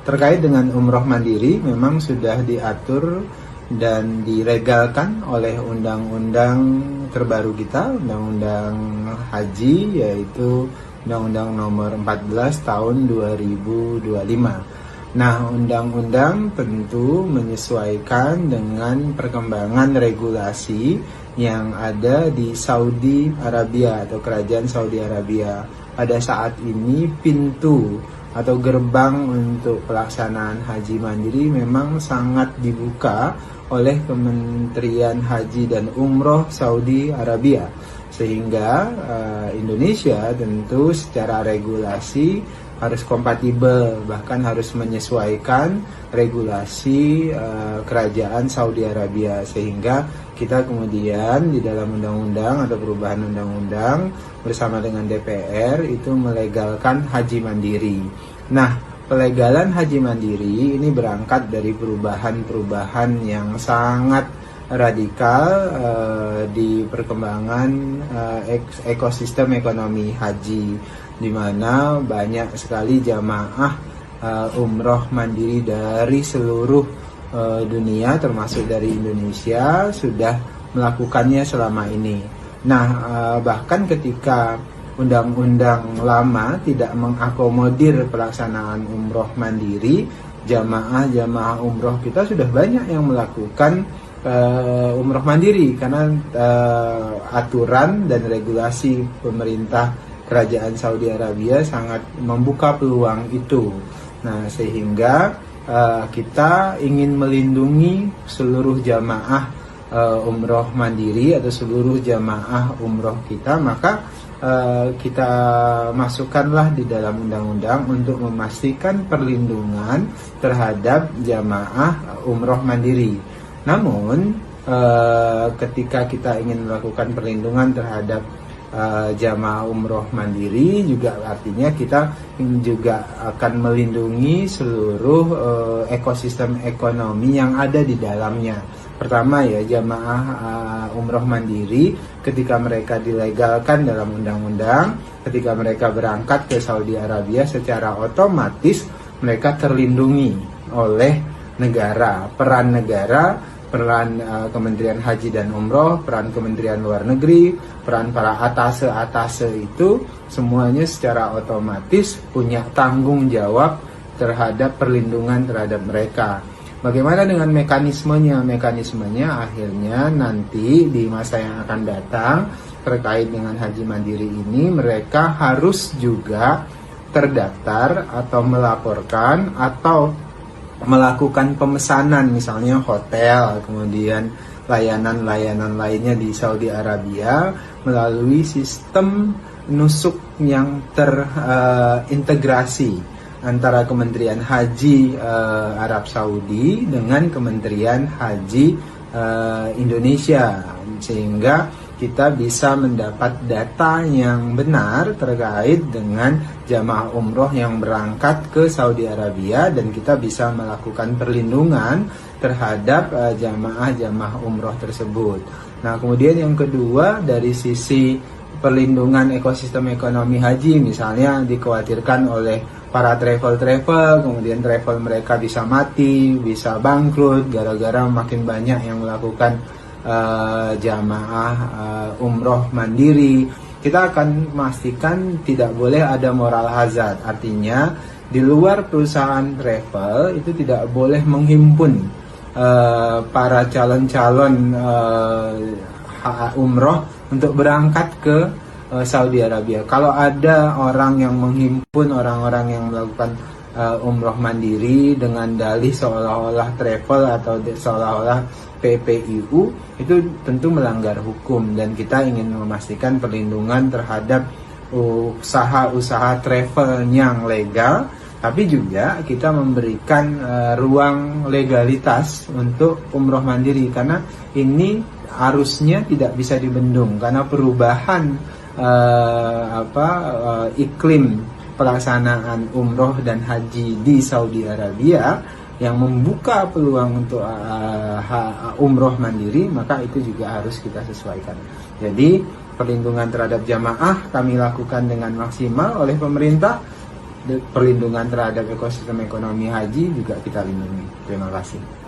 terkait dengan umroh mandiri memang sudah diatur dan dilegalkan oleh undang-undang terbaru kita, Undang-Undang Haji, yaitu Undang-Undang Nomor 14 Tahun 2025. Nah, undang-undang tentu menyesuaikan dengan perkembangan regulasi yang ada di Saudi Arabia atau Kerajaan Saudi Arabia. Pada saat ini pintu atau gerbang untuk pelaksanaan haji mandiri memang sangat dibuka oleh Kementerian Haji dan Umroh Saudi Arabia, sehingga Indonesia tentu secara regulasi harus kompatibel, bahkan harus menyesuaikan regulasi kerajaan Saudi Arabia, sehingga kita kemudian di dalam undang-undang atau perubahan undang-undang bersama dengan DPR itu melegalkan haji mandiri. Nah, pelegalan haji mandiri ini berangkat dari perubahan-perubahan yang sangat radikal di perkembangan ekosistem ekonomi haji, di mana banyak sekali jamaah umroh mandiri dari seluruh dunia termasuk dari Indonesia sudah melakukannya selama ini. Nah, bahkan ketika undang-undang lama tidak mengakomodir pelaksanaan umroh mandiri, jamaah umroh kita sudah banyak yang melakukan umroh mandiri karena aturan dan regulasi pemerintah Kerajaan Saudi Arabia sangat membuka peluang itu. Nah, sehingga kita ingin melindungi seluruh jamaah umroh mandiri atau seluruh jamaah umroh kita, maka kita masukkanlah di dalam undang-undang untuk memastikan perlindungan terhadap jamaah umroh mandiri. Namun ketika kita ingin melakukan perlindungan terhadap jamaah umroh mandiri, juga artinya kita juga akan melindungi seluruh ekosistem ekonomi yang ada di dalamnya. Pertama ya, jamaah umroh mandiri ketika mereka dilegalkan dalam undang-undang, ketika mereka berangkat ke Saudi Arabia, secara otomatis mereka terlindungi oleh negara, peran Kementerian Haji dan Umroh, peran Kementerian Luar Negeri, peran para atase itu semuanya secara otomatis punya tanggung jawab terhadap perlindungan terhadap mereka. Bagaimana dengan mekanismenya? Mekanismenya akhirnya nanti di masa yang akan datang terkait dengan haji mandiri ini, mereka harus juga terdaftar atau melaporkan atau melakukan pemesanan, misalnya hotel, kemudian layanan-layanan lainnya di Saudi Arabia melalui sistem nusuk yang terintegrasi antara Kementerian Haji Arab Saudi dengan Kementerian Haji Indonesia, sehingga kita bisa mendapat data yang benar terkait dengan jamaah umroh yang berangkat ke Saudi Arabia, dan kita bisa melakukan perlindungan terhadap jamaah umroh tersebut. Nah, kemudian yang kedua, dari sisi perlindungan ekosistem ekonomi haji, misalnya dikhawatirkan oleh para travel, kemudian travel mereka bisa mati, bisa bangkrut gara-gara makin banyak yang melakukan jamaah umroh mandiri. Kita akan memastikan tidak boleh ada moral hazard, artinya di luar perusahaan travel itu tidak boleh menghimpun para calon-calon umroh untuk berangkat ke Saudi Arabia. Kalau ada orang yang menghimpun orang-orang yang melakukan umroh mandiri dengan dalih seolah-olah travel atau seolah-olah PPIU, itu tentu melanggar hukum, dan kita ingin memastikan perlindungan terhadap usaha-usaha travel yang legal, tapi juga kita memberikan ruang legalitas untuk umroh mandiri, karena ini arusnya tidak bisa dibendung karena perubahan iklim pelaksanaan umroh dan haji di Saudi Arabia yang membuka peluang untuk umroh mandiri, maka itu juga harus kita sesuaikan. Jadi perlindungan terhadap jamaah kami lakukan dengan maksimal oleh pemerintah. perlindungan terhadap ekosistem ekonomi haji juga kita lindungi. Terima kasih.